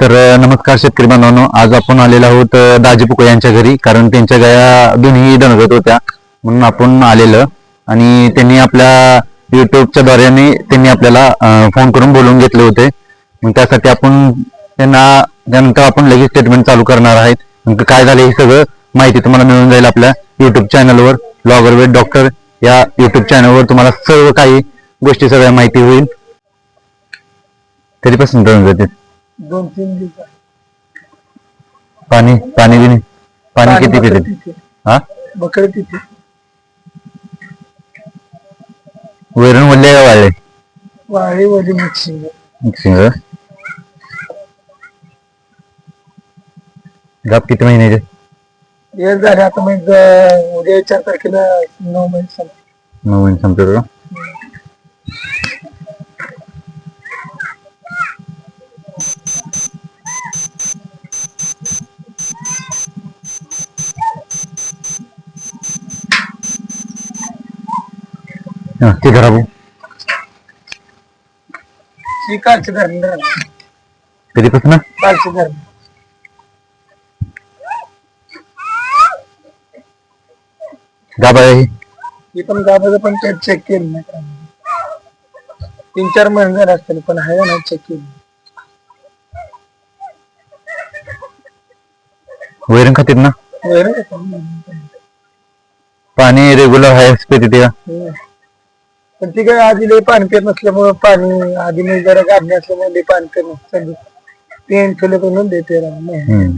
तर नमस्कार शेतकरी बांधवांनो, आज आपण आलेलो आहोत दाजी पुकळे यांच्या घरी. कारण त्यांच्या गाया दोन्ही दणगत होत्या म्हणून आपण आलेलं. आणि त्यांनी आपल्या युट्यूबच्या द्वारे त्यांनी आपल्याला फोन करून बोलवून घेतले होते. मग त्यासाठी आपण त्यांना त्यानंतर आपण लगेच स्टेटमेंट चालू करणार आहेत. मग काय झाले हे सगळं माहिती तुम्हाला मिळून जाईल आपल्या युट्यूब चॅनलवर. ब्लॉगर विथ डॉक्टर या युट्यूब चॅनलवर तुम्हाला सर्व काही गोष्टी सगळ्या माहिती होईल. कधीपासून दणगत जाते? 2-3 दिवस पाणी पाणी बिणी पाणी किती पिते? हा, बकरी तिथे वैरण वल्ले का वाळले? वाळी वली मिक्सिंग मिक्सिंग. गाप किती महिन्याचे? हे झाले आता. मग उद्या 4 तारखेला 9 महिने संपले. 9 महिने संपले का? ते धरा भाऊ. ही कालची धरण कधीपासून? कालची धरण गाबा आहे ही पण गावाचं पण चेक केलं नाही. 3-4 महिने झाले असतील पण आहे ना चेक केलं. वैरण खातीत ना? वैरण का? पाणी रेग्युलर आहे पिते का? पण ती काय आधी लई पाणी पेत नसल्यामुळे, पाणी आधी मी जरा गाडणी असल्यामुळे लई पाणी पेत नसतं. पेन ठेवले म्हणून देते नाही.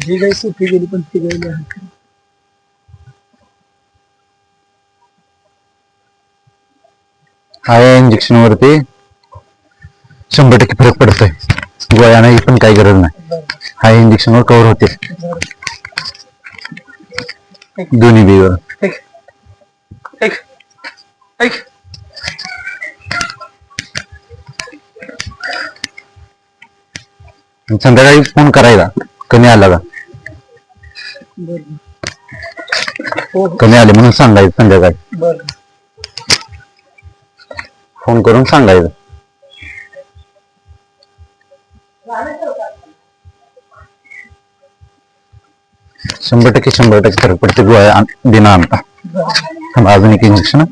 ही गाय सुट्टी गेली पण ती गाय हा इंजेक्शन वरती 100% फरक पडतोय. गोळ्याने पण काही गरज नाही. हा इंजेक्शन वर कव्हर होते दोन्ही बीवर. संध्याकाळी फोन करायला कमी आला का? कमी आले म्हणून सांगायचं. संध्याकाळी फोन करून सांगायचं. 100% फरक पडते गोळ्या बिना आणता. अजून एक इंजेक्शन.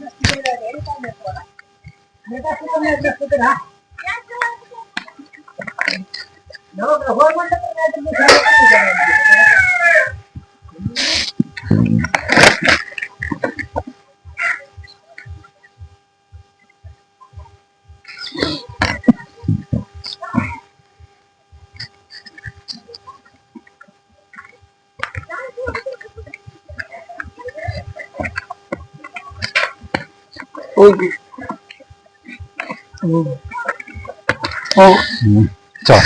हो. चल.